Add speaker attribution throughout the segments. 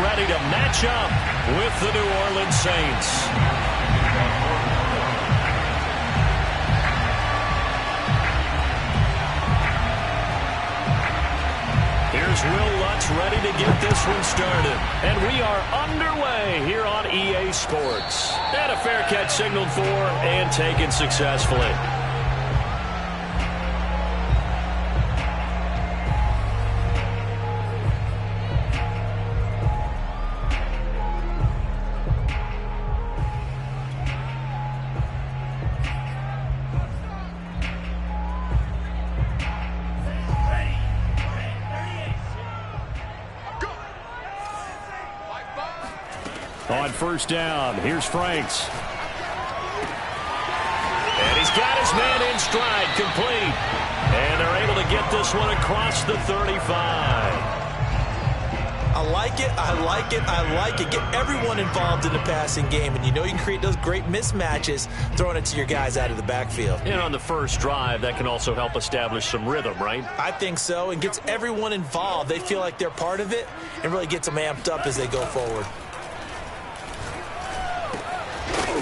Speaker 1: ready to match up with the New Orleans Saints. Here's Will Lutz ready to get this one started. And we are underway here on EA Sports. And a fair catch signaled for and taken successfully. On first down, here's Franks. And he's got his man in stride, complete. And they're able to get this one across the 35.
Speaker 2: I like it, I like it, I like it. Get everyone involved in the passing game, and you know you can create those great mismatches throwing it to your guys out of the backfield.
Speaker 1: And on the first drive, that can also help establish some rhythm, right?
Speaker 2: I think so, and gets everyone involved. They feel like they're part of it and really gets them amped up as they go forward.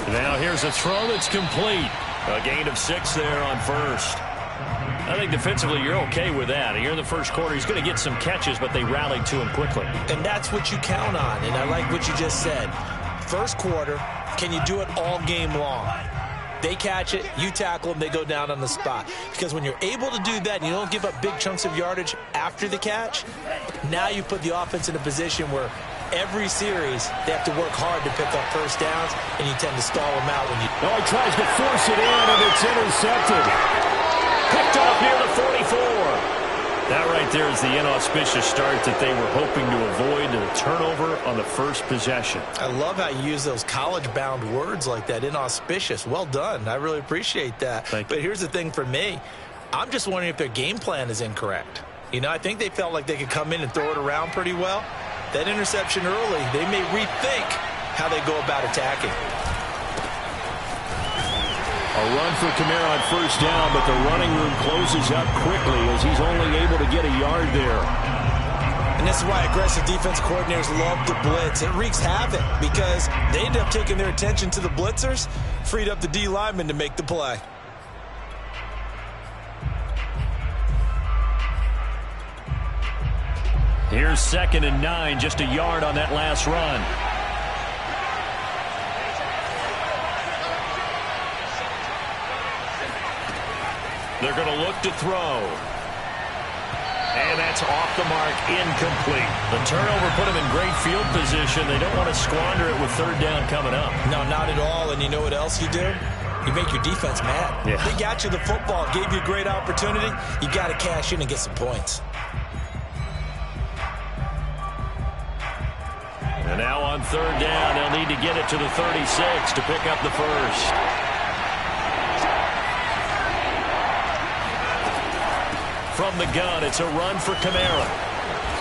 Speaker 1: Now here's a throw that's complete. A gain of 6 there on first. I think defensively you're okay with that. Here in the first quarter, he's going to get some catches, but they rallied to him quickly.
Speaker 2: And that's what you count on, and I like what you just said. First quarter, can you do it all game long? They catch it, you tackle them, they go down on the spot. Because when you're able to do that and you don't give up big chunks of yardage after the catch, now you put the offense in a position where every series they have to work hard to pick up first downs, and you tend to stall them out when you...
Speaker 3: Oh, he tries to force it in, and it's intercepted.
Speaker 1: Picked off near the 44. That right there is the inauspicious start that they were hoping to avoid, and a turnover on the first possession.
Speaker 2: I love how you use those college-bound words like that, inauspicious. Well done. I really appreciate that.
Speaker 1: Thank you.
Speaker 2: But here's the thing for me. I'm just wondering if their game plan is incorrect. You know, I think they felt like they could come in and throw it around pretty well. That interception early, they may rethink how they go about attacking.
Speaker 3: A run for Kamara on first down, but the running room closes up quickly as he's only able to get a yard there.
Speaker 2: And this is why aggressive defense coordinators love to blitz. It wreaks havoc because they end up taking their attention to the blitzers, freed up the D lineman to make the play.
Speaker 1: Here's 2nd and 9, just a yard on that last run. They're going to look to throw. And that's off the mark, incomplete. The turnover put them in great field position. They don't want to squander it with third down coming up.
Speaker 2: No, not at all. And you know what else you do? You make your defense mad.
Speaker 1: Yeah.
Speaker 2: They got you the football, gave you a great opportunity. You got to cash in and get some points.
Speaker 1: And now on third down, they'll need to get it to the 36 to pick up the first. From the gun, it's a run for Kamara.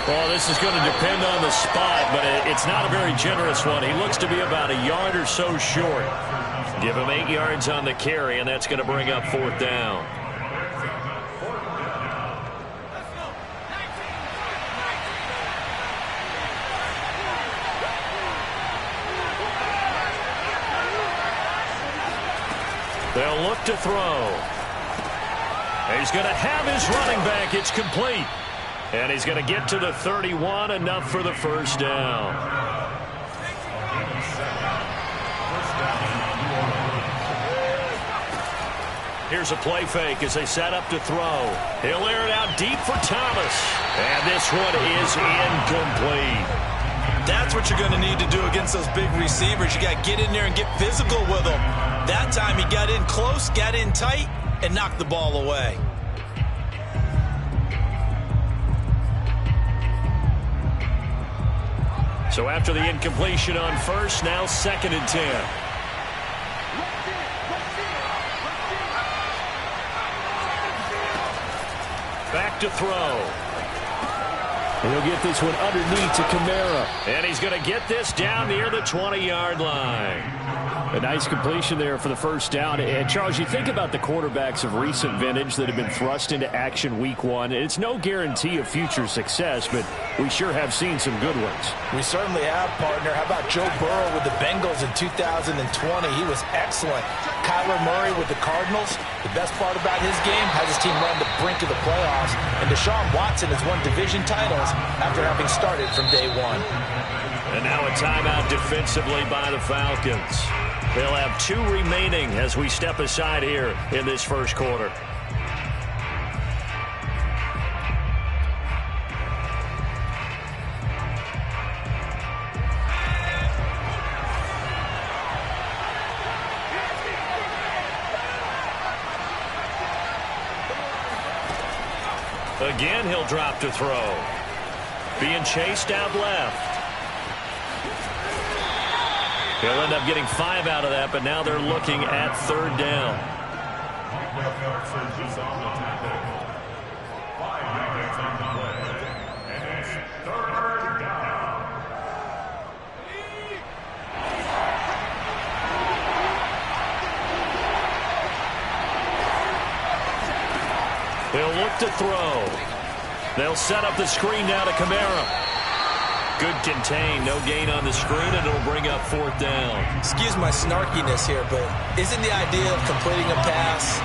Speaker 1: Well, this is going to depend on the spot, but it's not a very generous one. He looks to be about a yard or so short. Give him 8 yards on the carry, and that's going to bring up 4th down. They'll look to throw. He's going to have his running back. It's complete. And he's going to get to the 31, enough for the first down. Here's a play fake as they set up to throw. He'll air it out deep for Thomas. And this one is incomplete.
Speaker 2: That's what you're going to need to do against those big receivers. You got to get in there and get physical with them. That time he got in close, got in tight, and knocked the ball away.
Speaker 1: So after the incompletion on first, now 2nd and 10. Back to throw.
Speaker 3: He'll get this one underneath to Kamara.
Speaker 1: And he's going to get this down near the 20-yard line.
Speaker 3: A nice completion there for the first down. And, Charles, you think about the quarterbacks of recent vintage that have been thrust into action week one. It's no guarantee of future success, but we sure have seen some good ones.
Speaker 2: We certainly have, partner. How about Joe Burrow with the Bengals in 2020? He was excellent. Kyler Murray with the Cardinals. The best part about his game has his team run the brink of the playoffs. And Deshaun Watson has won division titles after having started from day one.
Speaker 1: And now a timeout defensively by the Falcons. They'll have 2 remaining as we step aside here in this first quarter. Again, he'll drop to throw. Being chased out left. He'll end up getting 5 out of that, but now they're looking at 3rd down. They'll look to throw. They'll set up the screen now to Kamara. Good contain, no gain on the screen, and it'll bring up 4th down.
Speaker 2: Excuse my snarkiness here, but isn't the idea of completing a pass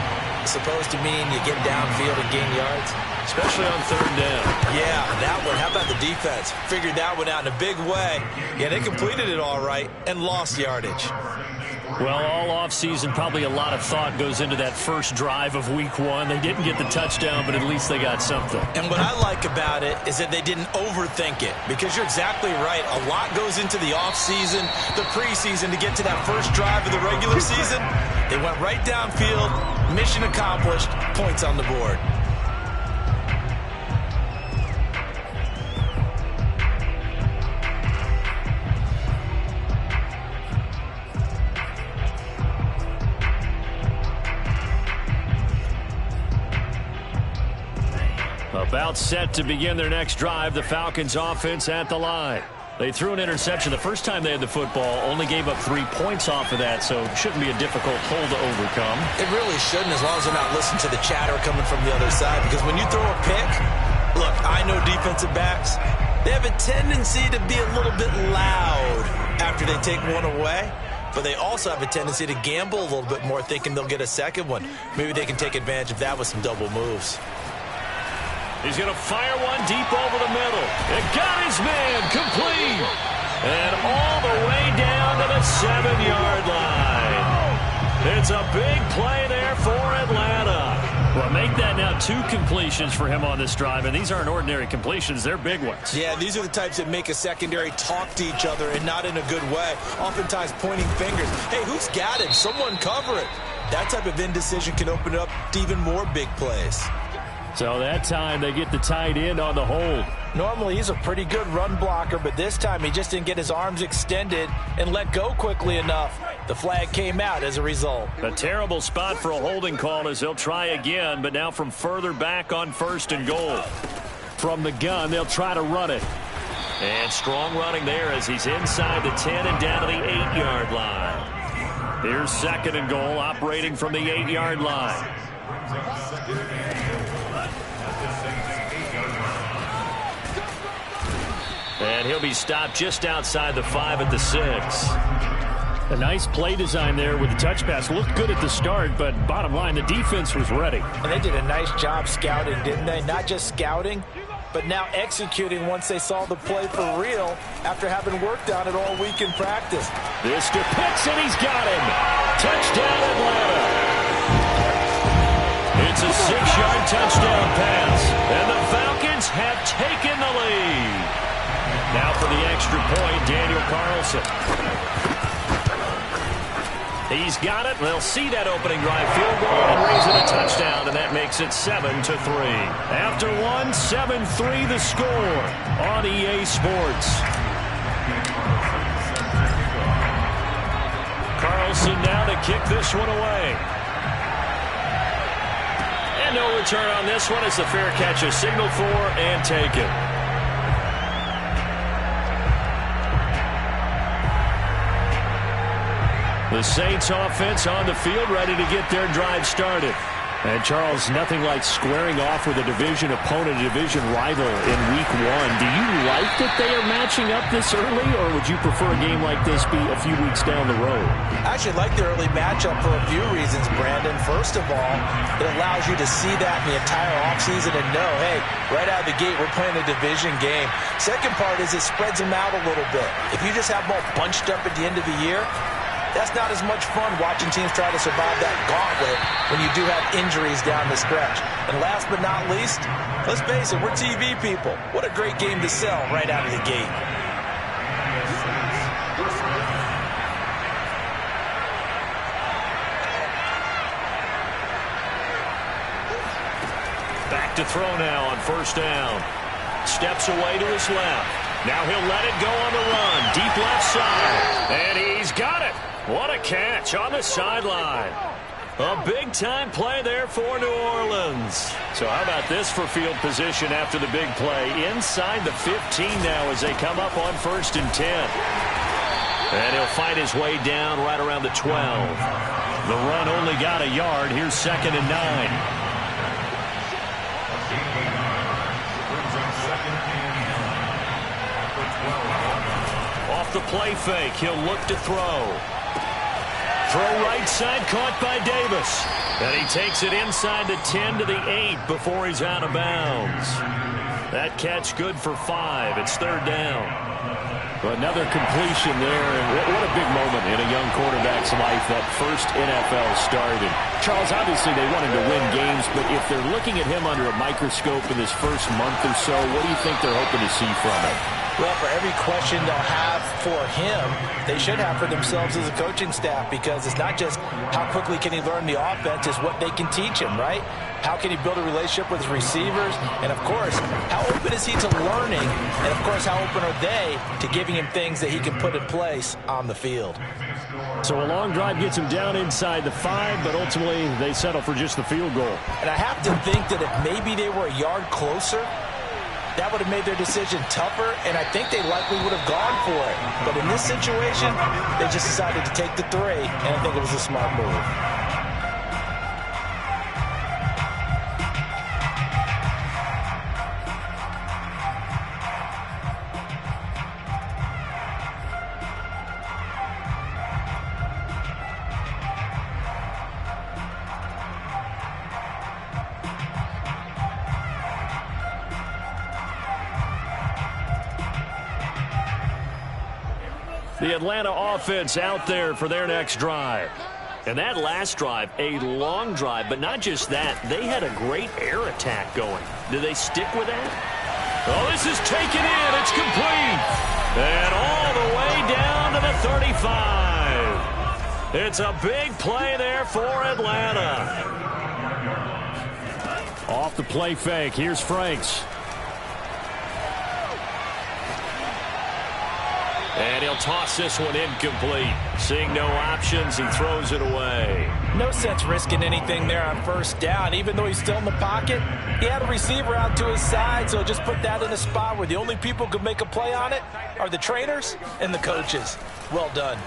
Speaker 2: supposed to mean you get downfield and gain yards?
Speaker 1: Especially on 3rd down.
Speaker 2: Yeah, that one. How about the defense? Figured that one out in a big way. Yeah, they completed it all right and lost yardage.
Speaker 1: Well, all offseason, probably a lot of thought goes into that first drive of week one. They didn't get the touchdown, but at least they got something.
Speaker 2: And what I like about it is that they didn't overthink it, because you're exactly right. A lot goes into the offseason, the preseason to get to that first drive of the regular season. They went right downfield, mission accomplished, points on the board.
Speaker 1: About set to begin their next drive, the Falcons offense at the line. They threw an interception the first time they had the football, only gave up 3 points off of that, so it shouldn't be a difficult hole to overcome.
Speaker 2: It really shouldn't, as long as they're not listening to the chatter coming from the other side, because when you throw a pick, look, I know defensive backs, they have a tendency to be a little bit loud after they take one away. But they also have a tendency to gamble a little bit more, thinking they'll get a second one. Maybe they can take advantage of that with some double moves.
Speaker 1: He's going to fire one deep over the middle. It got his man complete. And all the way down to the 7-yard line. It's a big play there for Atlanta. Well, make that now 2 completions for him on this drive, and these aren't ordinary completions. They're big ones.
Speaker 2: Yeah, these are the types that make a secondary talk to each other, and not in a good way. Oftentimes pointing fingers. Hey, who's got him? Someone cover it. That type of indecision can open it up to even more big plays.
Speaker 3: So that time they get the tight end on the hold.
Speaker 2: Normally he's a pretty good run blocker, but this time he just didn't get his arms extended and let go quickly enough. The flag came out as a result.
Speaker 1: A terrible spot for a holding call as they'll try again, but now from further back on 1st and goal.
Speaker 3: From the gun, they'll try to run it.
Speaker 1: And strong running there as he's inside the 10 and down to the 8-yard line. Here's 2nd and goal, operating from the 8-yard line. And he'll be stopped just outside the 5 at the 6.
Speaker 3: A nice play design there with the touch pass. Looked good at the start, but bottom line, the defense was ready.
Speaker 2: And they did a nice job scouting, didn't they? Not just scouting, but now executing once they saw the play for real after having worked on it all week in practice.
Speaker 1: This to Pitts, and he's got him. Touchdown, Atlanta. It's a 6-yard touchdown pass, and the Falcons have taken the lead. Now for the extra point, Daniel Carlson. He's got it. They'll see that opening drive field goal and raise it a touchdown, and that makes it 7-3. After one, 7-3 the score on EA Sports. Carlson now to kick this one away. And no return on this one as the fair catch is signaled for and taken. The Saints offense on the field, ready to get their drive started.
Speaker 3: And, Charles, nothing like squaring off with a division opponent, a division rival in Week 1. Do you like that they are matching up this early, or would you prefer a game like this be a few weeks down the road?
Speaker 2: I actually like the early matchup for a few reasons, Brandon. First of all, it allows you to see that in the entire offseason and know, hey, right out of the gate, we're playing a division game. Second part is it spreads them out a little bit. If you just have them all bunched up at the end of the year, that's not as much fun watching teams try to survive that gauntlet when you do have injuries down the stretch. And last but not least, let's face it, we're TV people. What a great game to sell right out of the gate.
Speaker 1: Back to throw now on first down. Steps away to his left. Now he'll let it go on the run. Deep left side. And he's got it. What a catch on the sideline. A big-time play there for New Orleans. So how about this for field position after the big play? Inside the 15 now as they come up on 1st and 10. And he'll fight his way down right around the 12. The run only got a yard. Here's 2nd and 9. Off the play fake, he'll look to throw. Throw right side, caught by Davis. And he takes it inside the 10 to the 8 before he's out of bounds. That catch good for 5. It's 3rd down.
Speaker 3: Another completion there, and what a big moment in a young quarterback's life, that first NFL start. And Charles, obviously they want him to win games, but if they're looking at him under a microscope in this first month or so, what do you think they're hoping to see from him?
Speaker 2: Well, for every question they'll have for him, they should have for themselves as a coaching staff, because it's not just how quickly can he learn the offense, it's what they can teach him, right? How can he build a relationship with his receivers? And, of course, how open is he to learning? And, of course, how open are they to giving him things that he can put in place on the field?
Speaker 3: So a long drive gets him down inside the 5, but ultimately they settle for just the field goal.
Speaker 2: And I have to think that if maybe they were a yard closer, that would have made their decision tougher, and I think they likely would have gone for it. But in this situation, they just decided to take the 3, and I think it was a smart move.
Speaker 1: The Atlanta offense out there for their next drive. And that last drive, a long drive, but not just that. They had a great air attack going. Do they stick with that? Oh, this is taken in. It's complete. And all the way down to the 35. It's a big play there for Atlanta.
Speaker 3: Off the play fake. Here's Franks.
Speaker 1: And he'll toss this one incomplete. Seeing no options, he throws it away.
Speaker 2: No sense risking anything there on first down. Even though he's still in the pocket, he had a receiver out to his side, so just put that in a spot where the only people who could make a play on it are the trainers and the coaches. Well done.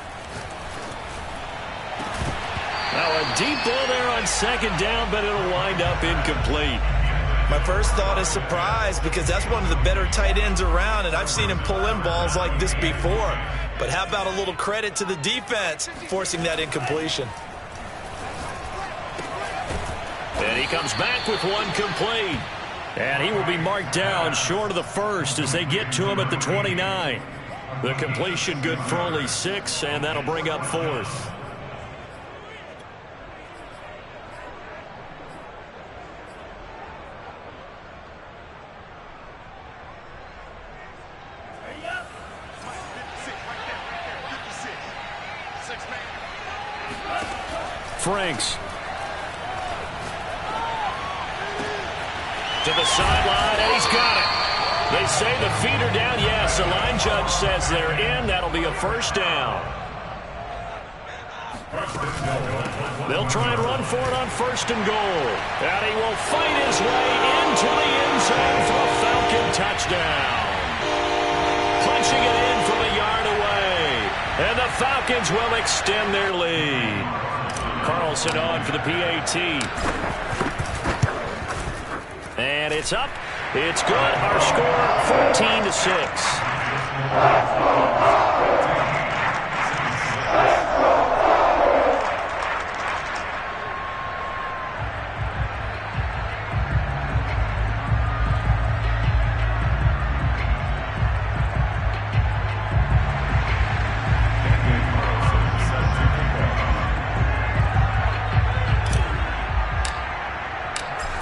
Speaker 1: Now a deep ball there on 2nd down, but it'll wind up incomplete.
Speaker 2: My first thought is surprise, because that's one of the better tight ends around, and I've seen him pull in balls like this before. But how about a little credit to the defense forcing that incompletion?
Speaker 1: And he comes back with one complete. And he will be marked down short of the 1st as they get to him at the 29. The completion good for only 6, and that'll bring up 4th. Franks. To the sideline, and he's got it. They say the feet are down. Yes, the line judge says they're in. That'll be a 1st down. They'll try and run for it on 1st and goal. And he will fight his way into the end zone for a Falcon touchdown. Punching it in from a yard away. And the Falcons will extend their lead. Carlson on for the PAT. And it's up. It's good. Our score, 14-6.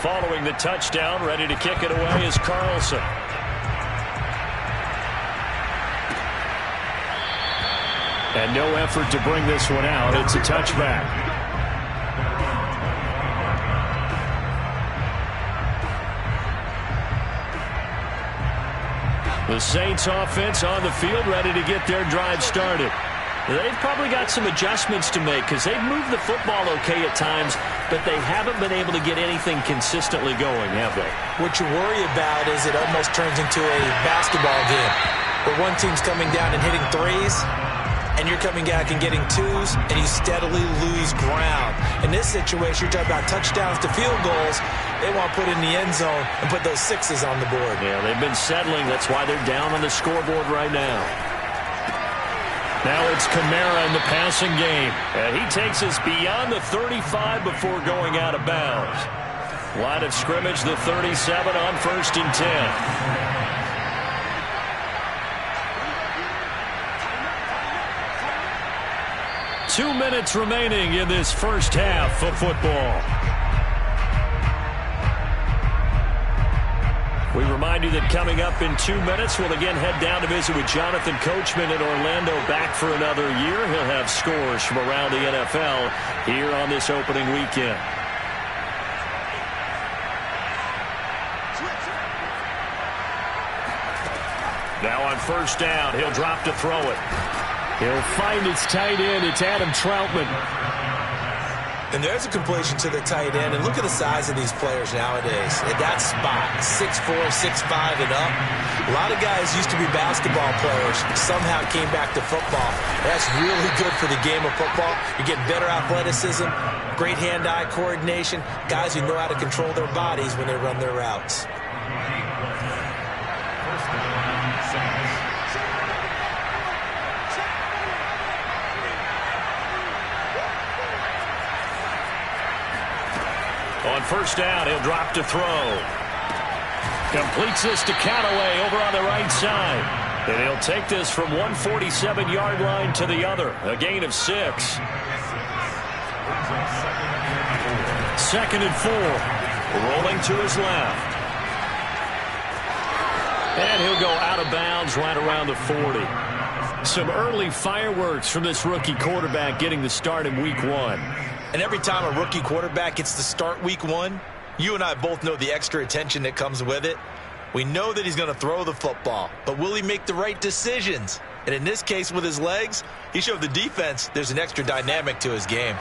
Speaker 1: Following the touchdown, ready to kick it away is Carlson. And no effort to bring this one out. It's a touchback. The Saints offense on the field, ready to get their drive started. They've probably got some adjustments to make because they've moved the football okay at times, but they haven't been able to get anything consistently going, have they?
Speaker 2: What you worry about is it almost turns into a basketball game where one team's coming down and hitting threes, and you're coming back and getting twos, and you steadily lose ground. In this situation, you're talking about touchdowns to field goals. They want to put in the end zone and put those sixes on the board.
Speaker 1: Yeah, they've been settling. That's why they're down on the scoreboard right now. Now it's Kamara in the passing game. And he takes us beyond the 35 before going out of bounds. Line of scrimmage, the 37 on 1st and 10. 2 minutes remaining in this first half of football. We remind you that coming up in 2 minutes, we'll again head down to visit with Jonathan Coachman in Orlando, back for another year. He'll have scores from around the NFL here on this opening weekend. Now on 1st down, he'll drop to throw it. He'll find his tight end. It's Adam Troutman.
Speaker 2: And there's a completion to the tight end. And look at the size of these players nowadays. At that spot, 6'4", 6'5", and up. A lot of guys used to be basketball players, somehow came back to football. That's really good for the game of football. You get better athleticism, great hand-eye coordination, guys who know how to control their bodies when they run their routes.
Speaker 1: On 1st down, he'll drop to throw. Completes this to Callaway over on the right side. And he'll take this from 147-yard line to the other. A gain of 6. 2nd and 4. Rolling to his left. And he'll go out of bounds right around the 40. Some early fireworks from this rookie quarterback getting the start in week 1.
Speaker 2: And every time a rookie quarterback gets to start week 1, you and I both know the extra attention that comes with it. We know that he's going to throw the football, but will he make the right decisions? And in this case, with his legs, he showed the defense there's an extra dynamic to his game.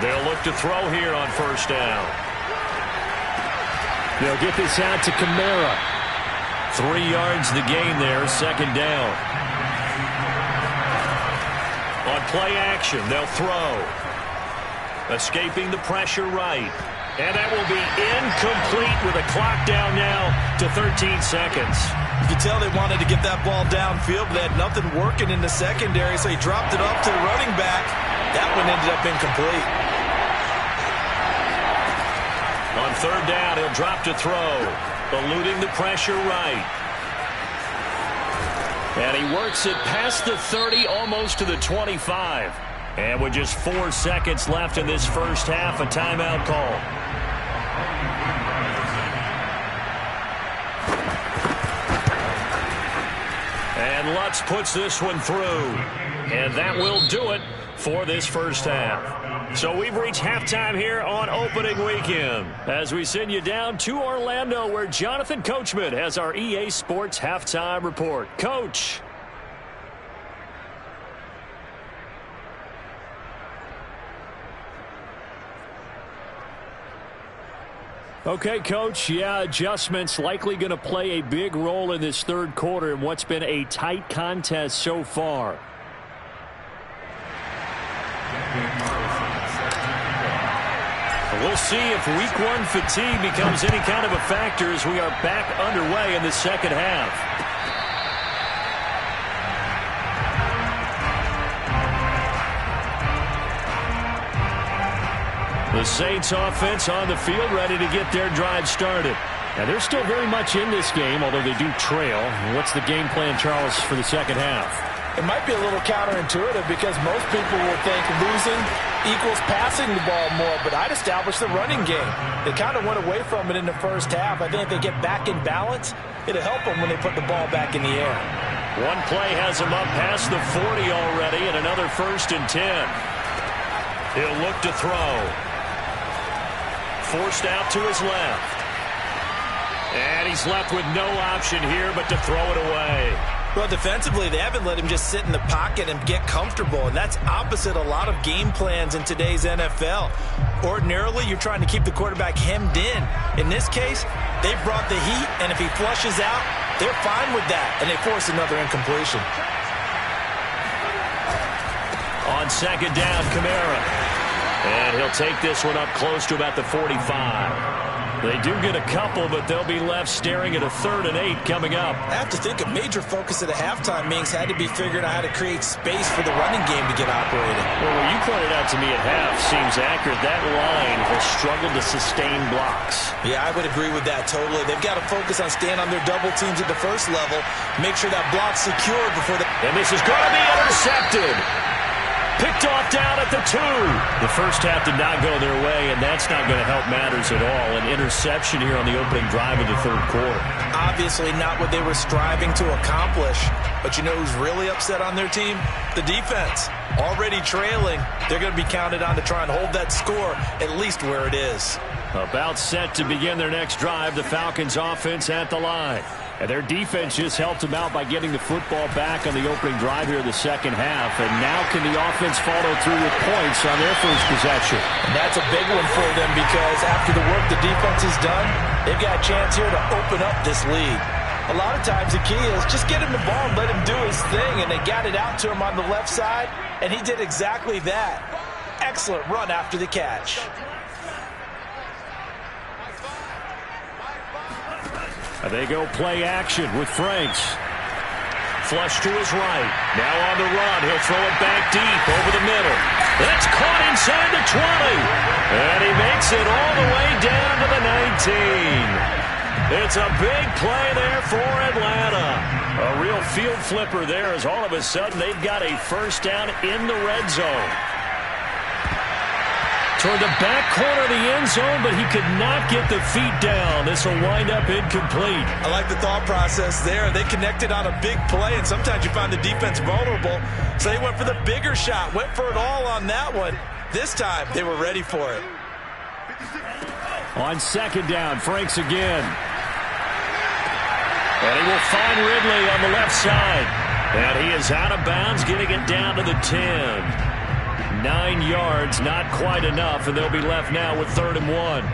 Speaker 1: They'll look to throw here on 1st down.
Speaker 3: They'll get this out to Kamara.
Speaker 1: 3 yards the gain there, 2nd down. On play action, they'll throw. Escaping the pressure right. And that will be incomplete with a clock down now to 13 seconds.
Speaker 2: You can tell they wanted to get that ball downfield, but they had nothing working in the secondary, so he dropped it off to the running back. That one ended up incomplete.
Speaker 1: On 3rd down, he'll drop to throw. Eluding the pressure right. And he works it past the 30, almost to the 25. And with just 4 seconds left in this first half, a timeout call. And Lutz puts this one through. And that will do it for this first half. So we've reached halftime here on opening weekend as we send you down to Orlando where Jonathan Coachman has our EA Sports halftime report. Coach.
Speaker 3: Okay, Coach, yeah, adjustments likely going to play a big role in this third quarter in what's been a tight contest so far.
Speaker 1: We'll see if week one fatigue becomes any kind of a factor as we are back underway in the second half. The Saints offense on the field ready to get their drive started.
Speaker 3: Now, they're still very much in this game, although they do trail. What's the game plan, Charles, for the second half?
Speaker 2: It might be a little counterintuitive because most people will think losing equals passing the ball more, but I'd establish the running game. They kind of went away from it in the first half. I think if they get back in balance, it'll help them when they put the ball back in the air.
Speaker 1: One play has him up past the 40 already, and another 1st and 10. He'll look to throw. Forced out to his left. And he's left with no option here but to throw it away.
Speaker 2: Well, defensively, they haven't let him just sit in the pocket and get comfortable, and that's opposite a lot of game plans in today's NFL. Ordinarily, you're trying to keep the quarterback hemmed in. In this case, they brought the heat, and if he flushes out, they're fine with that, and they force another incompletion.
Speaker 1: On second down, Kamara. And he'll take this one up close to about the 45. They do get a couple, but they'll be left staring at a 3rd and 8 coming up.
Speaker 2: I have to think a major focus at a halftime meetings had to be figuring out how to create space for the running game to get operating.
Speaker 1: Well, what you pointed out to me at half seems accurate. That line has struggled to sustain blocks.
Speaker 2: Yeah, I would agree with that totally. They've got to focus on staying on their double teams at the first level, make sure that block's secured before they...
Speaker 1: And this is going to be intercepted. Picked off down at the 2. The first half did not go their way, and that's not going to help matters at all. An interception here on the opening drive of the third quarter.
Speaker 2: Obviously not what they were striving to accomplish. But you know who's really upset on their team? The defense. Already trailing. They're going to be counted on to try and hold that score at least where it is.
Speaker 1: About set to begin their next drive. The Falcons offense at the line.
Speaker 3: And their defense just helped them out by getting the football back on the opening drive here in the second half. And now can the offense follow through with points on their first possession?
Speaker 2: And that's a big one for them because after the work the defense has done, they've got a chance here to open up this lead. A lot of times the key is just get him the ball and let him do his thing. And they got it out to him on the left side, and he did exactly that. Excellent run after the catch.
Speaker 3: They go play action with Franks.
Speaker 1: Flush to his right. Now on the run. He'll throw it back deep over the middle. That's caught inside the 20. And he makes it all the way down to the 19. It's a big play there for Atlanta. A real field flipper there as all of a sudden they've got a first down in the red zone. Toward the back corner of the end zone, but he could not get the feet down. This will wind up incomplete.
Speaker 2: I like the thought process there. They connected on a big play, and sometimes you find the defense vulnerable. So they went for the bigger shot, went for it all on that one. This time, they were ready for it.
Speaker 3: On second down, Franks again.
Speaker 1: And he will find Ridley on the left side. And he is out of bounds, getting it down to the 10. 9 yards, not quite enough, and they'll be left now with 3rd and 1.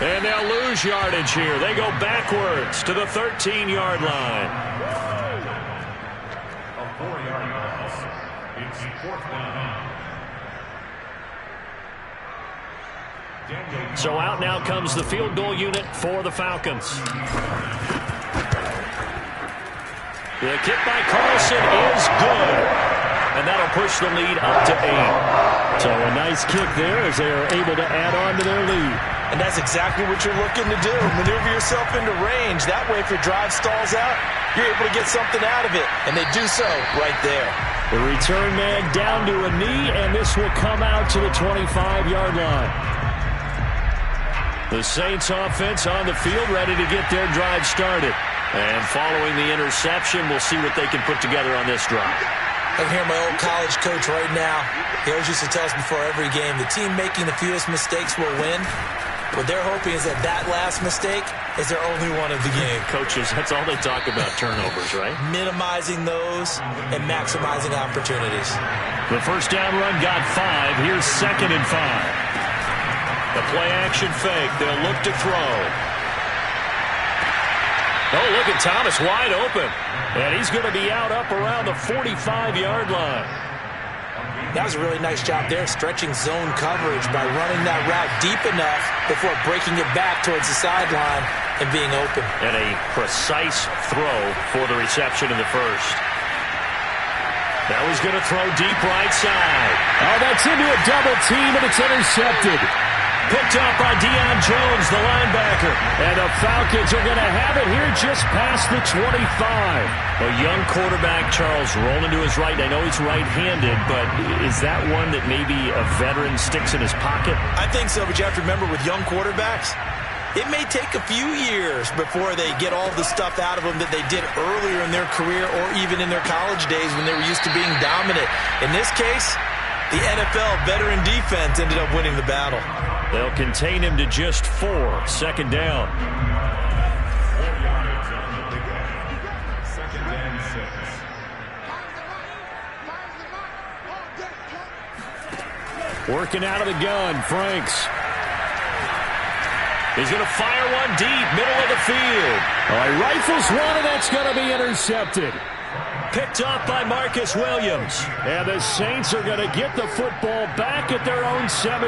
Speaker 1: And they'll lose yardage here. They go backwards to the 13-yard line. It's 4th down. So out now comes the field goal unit for the Falcons. The kick by Carlson is good. And that'll push the lead up to 8.
Speaker 3: So a nice kick there as they are able to add on to their lead.
Speaker 2: And that's exactly what you're looking to do. Maneuver yourself into range. That way if your drive stalls out, you're able to get something out of it. And they do so right there.
Speaker 3: The return man down to a knee, and this will come out to the 25-yard line.
Speaker 1: The Saints offense on the field ready to get their drive started. And following the interception, we'll see what they can put together on this drive.
Speaker 2: I can hear my old college coach right now. He always used to tell us before every game, the team making the fewest mistakes will win. What they're hoping is that that last mistake is their only one of the game.
Speaker 1: Coaches, that's all they talk about, turnovers, right?
Speaker 2: Minimizing those and maximizing opportunities.
Speaker 1: The first down run got 5. Here's 2nd and 5. The play-action fake. They'll look to throw. Oh, look at Thomas wide open. And he's going to be out up around the 45-yard line.
Speaker 2: That was a really nice job there, stretching zone coverage by running that route deep enough before breaking it back towards the sideline and being open.
Speaker 1: And a precise throw for the reception in the first. That was going to throw deep right side.
Speaker 3: Oh, that's into a double team, and it's intercepted.
Speaker 1: Picked up by Deion Jones, the linebacker.
Speaker 3: And the Falcons are going to have it here just past the 25.
Speaker 1: A young quarterback, Charles, rolling to his right. I know he's right-handed, but is that one that maybe a veteran sticks in his pocket?
Speaker 2: I think so, but you have to remember with young quarterbacks, it may take a few years before they get all the stuff out of them that they did earlier in their career or even in their college days when they were used to being dominant. In this case, the NFL veteran defense ended up winning the battle.
Speaker 1: They'll contain him to just 4. 2nd down.
Speaker 3: Working out of the gun, Franks.
Speaker 1: He's going to fire one deep, middle of the field.
Speaker 3: Oh, he rifles one, and that's going to be intercepted.
Speaker 1: Picked off by Marcus Williams.
Speaker 3: And the Saints are going to get the football back at their own 17.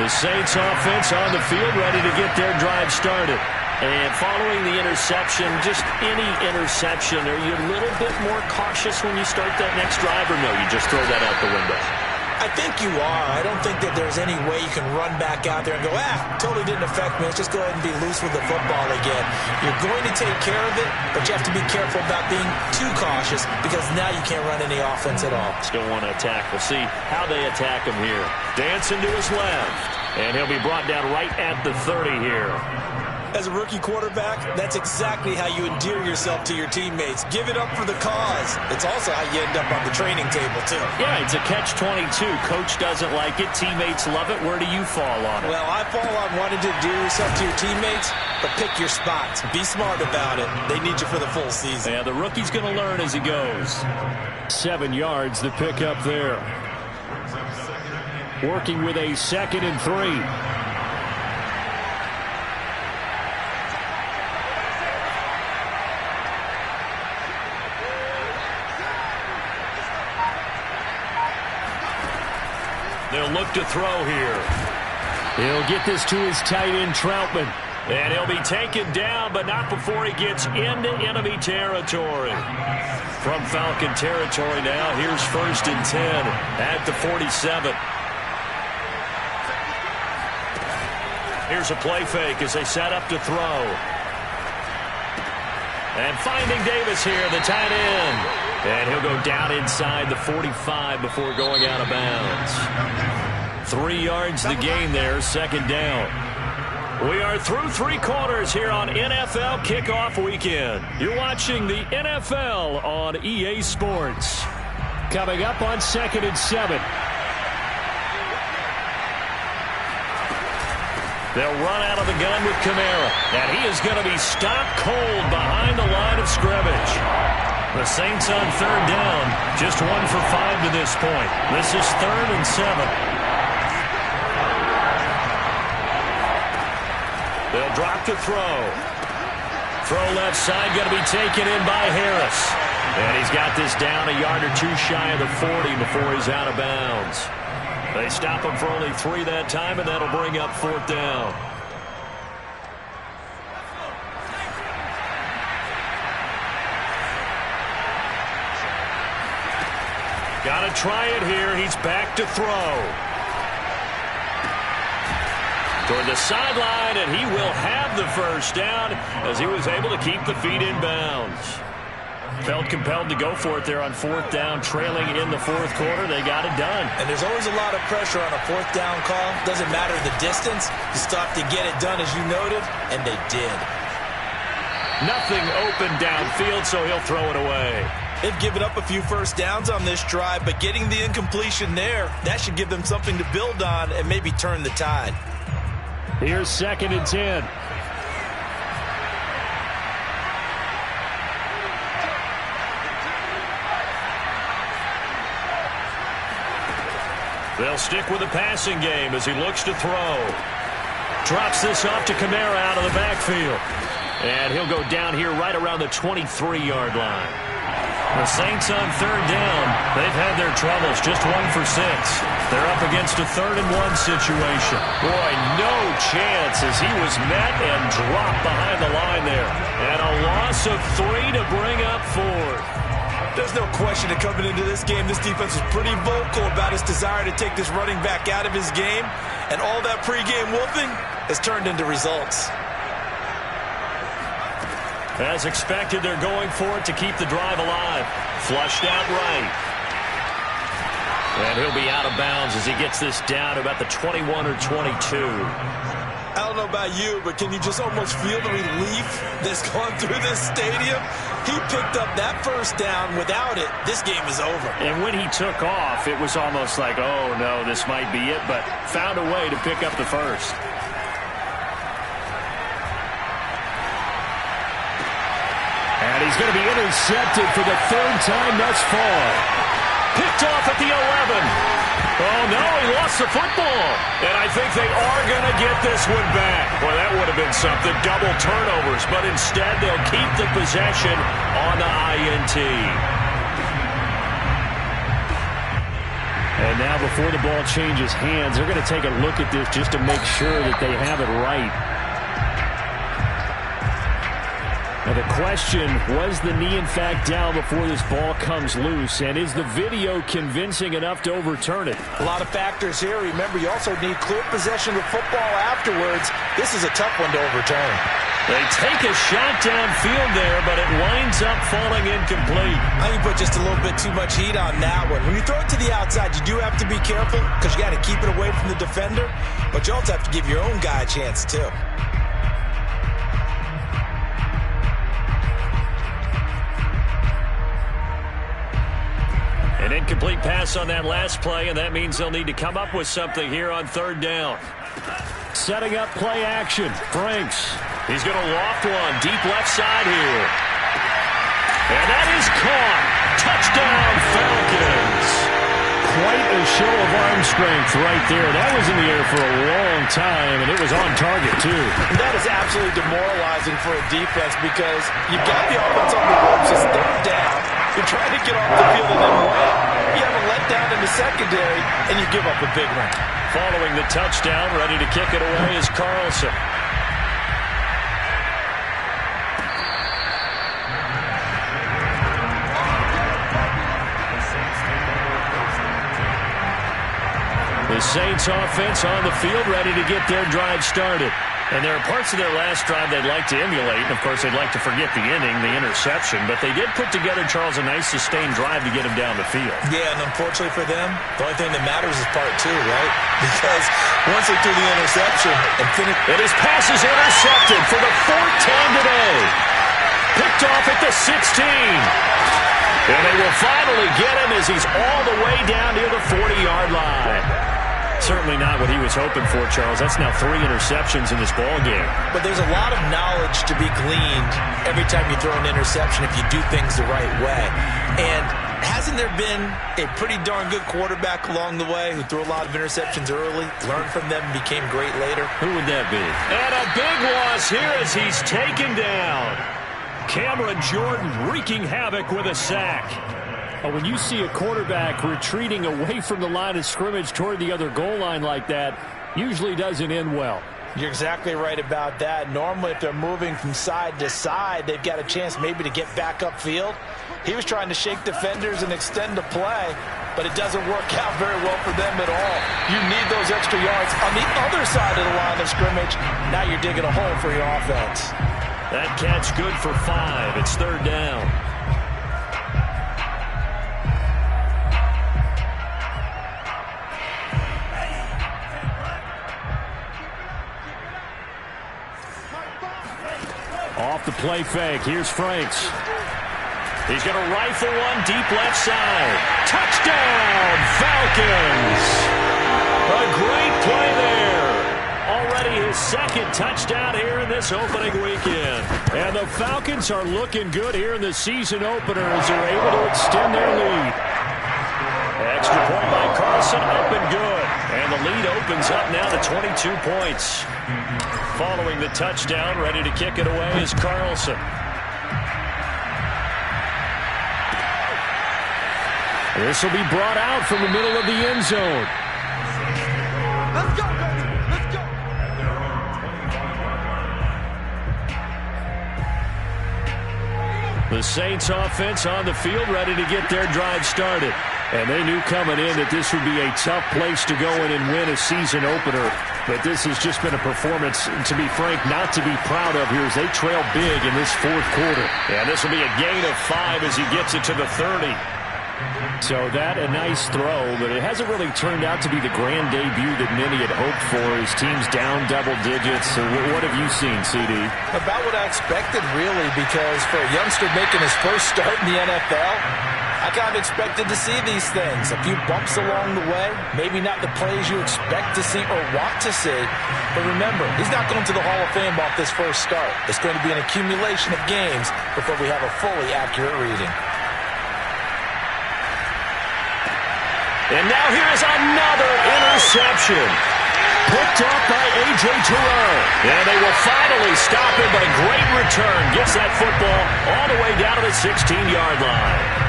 Speaker 1: The Saints offense on the field ready to get their drive started. And following the interception, just any interception, are you a little bit more cautious when you start that next drive, or no, you just throw that out the window?
Speaker 2: I think you are. I don't think that there's any way you can run back out there and go, totally didn't affect me. Let's just go ahead and be loose with the football again. You're going to take care of it, but you have to be careful about being too cautious because now you can't run any offense at all.
Speaker 1: Still want to attack. We'll see how they attack him here. Dancing to his left, and he'll be brought down right at the 30 here.
Speaker 2: As a rookie quarterback, that's exactly how you endear yourself to your teammates. Give it up for the cause. It's also how you end up on the training table, too.
Speaker 1: Yeah, it's a catch-22. Coach doesn't like it. Teammates love it. Where do you fall on it?
Speaker 2: Well, I fall on wanting to endear yourself to your teammates, but pick your spots. Be smart about it. They need you for the full season.
Speaker 1: Yeah, the rookie's going to learn as he goes.
Speaker 3: 7 yards, the pickup there. Working with a 2nd and 3.
Speaker 1: They'll look to throw here.
Speaker 3: He'll get this to his tight end, Troutman.
Speaker 1: And he'll be taken down, but not before he gets into enemy territory. From Falcon territory now, here's 1st and 10 at the 47. Here's a play fake as they set up to throw. And finding Davis here, the tight end. And he'll go down inside the 45 before going out of bounds. 3 yards the gain there, 2nd down. We are through 3 quarters here on NFL Kickoff Weekend. You're watching the NFL on EA Sports.
Speaker 3: Coming up on 2nd and 7.
Speaker 1: They'll run out of the gun with Kamara. And he is going to be stopped cold behind the line of scrimmage. The Saints on 3rd down, just 1 for 5 to this point. This is 3rd and 7. They'll drop to throw. Throw left side, going to be taken in by Harris. And he's got this down a yard or 2 shy of the 40 before he's out of bounds. They stop him for only 3 that time, and that'll bring up 4th down. Got to try it here. He's back to throw. Toward the sideline, and he will have the 1st down as he was able to keep the feet in bounds. Felt compelled to go for it there on 4th down, trailing in the 4th quarter. They got it done.
Speaker 2: And there's always a lot of pressure on a 4th down call. Doesn't matter the distance. You stop to get it done, as you noted, and they did.
Speaker 1: Nothing open downfield, so he'll throw it away.
Speaker 2: They've given up a few 1st downs on this drive, but getting the incompletion there, that should give them something to build on and maybe turn the tide.
Speaker 3: Here's 2nd and 10.
Speaker 1: They'll stick with the passing game as he looks to throw. Drops this off to Kamara out of the backfield. And he'll go down here right around the 23-yard line. The Saints on 3rd down. They've had their troubles, just 1 for 6. They're up against a 3rd and 1 situation. Boy, no chance as he was met and dropped behind the line there. And a loss of 3 to bring up 4.
Speaker 2: There's no question that coming into this game, this defense was pretty vocal about its desire to take this running back out of his game. And all that pregame wolfing has turned into results.
Speaker 1: As expected, they're going for it to keep the drive alive. Flushed out right. And he'll be out of bounds as he gets this down about the 21 or 22.
Speaker 2: I don't know about you, but can you just almost feel the relief that's gone through this stadium? He picked up that first down. Without it, this game is over.
Speaker 3: And when he took off, it was almost like, oh, no, this might be it, but found a way to pick up the first. And he's going to be intercepted for the 3rd time thus far.
Speaker 1: Picked off at the 11. Oh, no, he lost the football. And I think they are going to get this one back. Boy, that would have been something. Double turnovers. But instead, they'll keep the possession on the INT.
Speaker 3: And now before the ball changes hands, they're going to take a look at this just to make sure that they have it right. Now the question, was the knee in fact down before this ball comes loose? And is the video convincing enough to overturn it?
Speaker 2: A lot of factors here. Remember, you also need clear possession of the football afterwards. This is a tough one to overturn.
Speaker 1: They take a shot downfield there, but it winds up falling incomplete.
Speaker 2: I think you put just a little bit too much heat on that one. When you throw it to the outside, you do have to be careful because you got to keep it away from the defender. But you also have to give your own guy a chance, too.
Speaker 1: An incomplete pass on that last play, and that means they'll need to come up with something here on 3rd down.
Speaker 3: Setting up play action. Franks.
Speaker 1: He's going to loft one deep left side here. And that is caught. Touchdown, Falcons.
Speaker 3: Quite a show of arm strength right there. That was in the air for a long time, and it was on target, too.
Speaker 2: That is absolutely demoralizing for a defense because you've got the offense on the ropes. It's 3rd down. You're trying to get off the field and then win. You have a letdown in the secondary, and you give up a big one.
Speaker 1: Following the touchdown, ready to kick it away is Carlson. The Saints offense on the field ready to get their drive started. And there are parts of their last drive they'd like to emulate. And, of course, they'd like to forget the inning, the interception. But they did put together, Charles, a nice sustained drive to get him down the field.
Speaker 2: Yeah, and unfortunately for them, the only thing that matters is part 2, right? Because once they threw the interception and finished...
Speaker 1: And his pass is intercepted for the 4th time today. Picked off at the 16. And they will finally get him as he's all the way down near the 40-yard line. Certainly not what he was hoping for, Charles. That's now 3 interceptions in this ball game.
Speaker 2: But there's a lot of knowledge to be gleaned every time you throw an interception if you do things the right way. And hasn't there been a pretty darn good quarterback along the way who threw a lot of interceptions early, learned from them, and became great later?
Speaker 1: Who would that be? And a big loss here as he's taken down. Cameron Jordan wreaking havoc with a sack.
Speaker 3: When you see a quarterback retreating away from the line of scrimmage toward the other goal line like that, usually doesn't end well.
Speaker 2: You're exactly right about that. Normally, if they're moving from side to side, they've got a chance maybe to get back upfield. He was trying to shake defenders and extend the play, but it doesn't work out very well for them at all. You need those extra yards on the other side of the line of scrimmage. Now you're digging a hole for your offense.
Speaker 1: That catch good for 5. It's 3rd down.
Speaker 3: Off the play fake. Here's Franks.
Speaker 1: He's going to rifle one deep left side. Touchdown, Falcons! A great play there. Already already his second touchdown here in this opening weekend.
Speaker 3: And the Falcons are looking good here in the season opener as they're able to extend their lead.
Speaker 1: Extra point by Carlson, up and good. And the lead opens up now to 22 points. Following the touchdown, ready to kick it away is Carlson.
Speaker 3: This will be brought out from the middle of the end zone.
Speaker 4: Let's go, baby. Let's go.
Speaker 3: The Saints offense on the field ready to get their drive started. And they knew coming in that this would be a tough place to go in and win a season opener. But this has just been a performance, to be frank, not to be proud of here as they trail big in this fourth quarter.
Speaker 1: And this will be a gain of 5 as he gets it to the 30.
Speaker 3: So that a nice throw, but it hasn't really turned out to be the grand debut that many had hoped for. His team's down double digits. So what have you seen, CD?
Speaker 2: About what I expected, really, because for a youngster making his first start in the NFL, I kind of expected to see these things. A few bumps along the way, maybe not the plays you expect to see or want to see. But remember, he's not going to the Hall of Fame off this first start. It's going to be an accumulation of games before we have a fully accurate reading.
Speaker 1: And now here is another interception. Picked up by A.J. Terrell. And they will finally stop him, but a great return. Gets that football all the way down to the 16-yard line.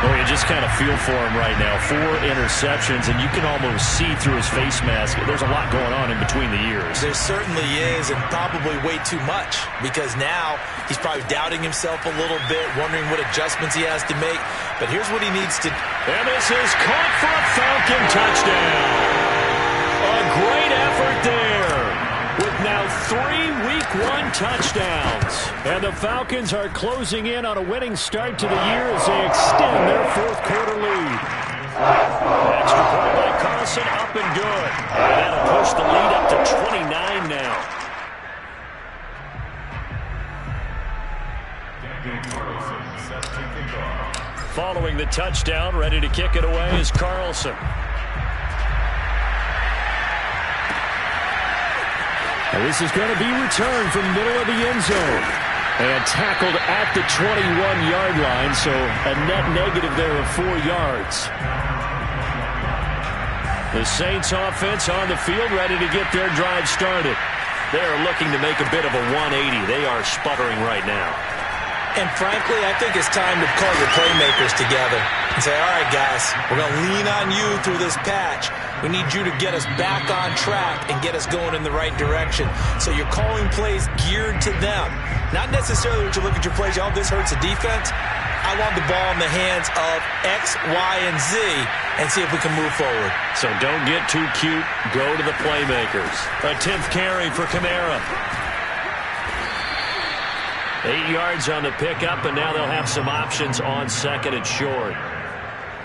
Speaker 1: Oh, you just kind of feel for him right now. 4 interceptions, and you can almost see through his face mask. There's a lot going on in between the ears.
Speaker 2: There certainly is, and probably way too much, because now he's probably doubting himself a little bit, wondering what adjustments he has to make. But here's what he needs to do.
Speaker 1: And this is caught for a Falcon touchdown. A great effort there with now 3 Week 1 touchdowns.
Speaker 3: And the Falcons are closing in on a winning start to the year as they extend their fourth quarter lead.
Speaker 1: Extra point by Carlson, up and good. And that'll push the lead up to 29 now. Following the touchdown, ready to kick it away is Carlson.
Speaker 3: And this is going to be returned from the middle of the end zone. And tackled at the 21-yard line, so a net negative there of 4 yards.
Speaker 1: The Saints offense on the field ready to get their drive started. They're looking to make a bit of a 180. They are sputtering right now.
Speaker 2: And frankly, I think it's time to call your playmakers together and say, all right, guys, we're going to lean on you through this patch. We need you to get us back on track and get us going in the right direction. So you're calling plays geared to them. Not necessarily that you look at your plays, oh, this hurts the defense. I want the ball in the hands of X, Y, and Z and see if we can move forward.
Speaker 1: So don't get too cute. Go to the playmakers. A 10th carry for Kamara. 8 yards on the pickup, and now they'll have some options on second and short.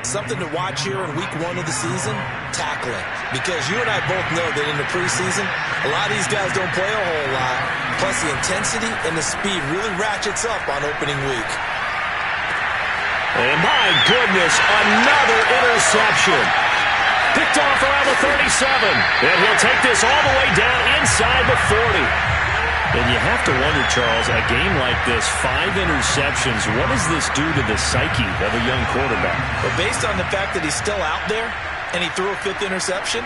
Speaker 2: Something to watch here in week 1 of the season, tackling. Because you and I both know that in the preseason, a lot of these guys don't play a whole lot. Plus the intensity and the speed really ratchets up on opening week.
Speaker 1: And my goodness, another interception. Picked off around the 37. And he'll take this all the way down inside the 40. And you have to wonder, Charles, a game like this, 5 interceptions, what does this do to the psyche of a young quarterback?
Speaker 2: But based on the fact that he's still out there and he threw a 5th interception,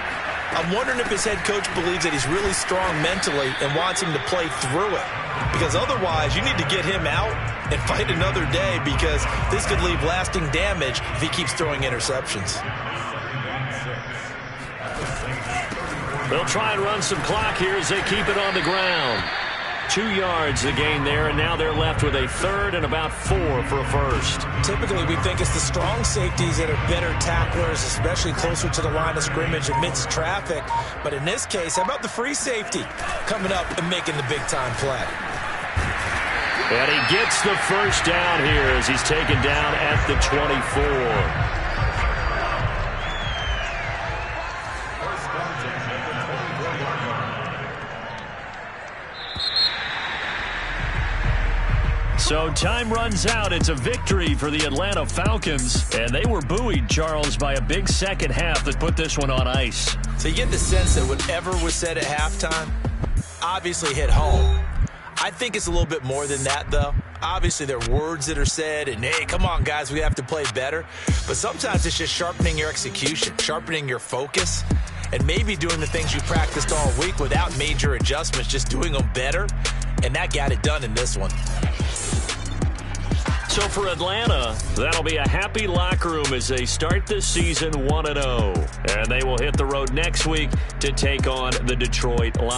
Speaker 2: I'm wondering if his head coach believes that he's really strong mentally and wants him to play through it. Because otherwise, you need to get him out and fight another day, because this could leave lasting damage if he keeps throwing interceptions.
Speaker 1: They'll try and run some clock here as they keep it on the ground. 2 yards the gain there, and now they're left with a 3rd and about 4 for a first.
Speaker 2: Typically, we think it's the strong safeties that are better tacklers, especially closer to the line of scrimmage amidst traffic. But in this case, how about the free safety coming up and making the big-time play?
Speaker 1: And he gets the first down here as he's taken down at the 24. So time runs out. It's a victory for the Atlanta Falcons. And they were buoyed, Charles, by a big second half that put this one on ice.
Speaker 2: So you get the sense that whatever was said at halftime, obviously hit home. I think it's a little bit more than that, though. Obviously, there are words that are said, and, hey, come on, guys, we have to play better. But sometimes it's just sharpening your execution, sharpening your focus, and maybe doing the things you practiced all week without major adjustments, just doing them better. And that got it done in this one.
Speaker 1: So for Atlanta, that'll be a happy locker room as they start this season 1-0. And they will hit the road next week to take on the Detroit Lions.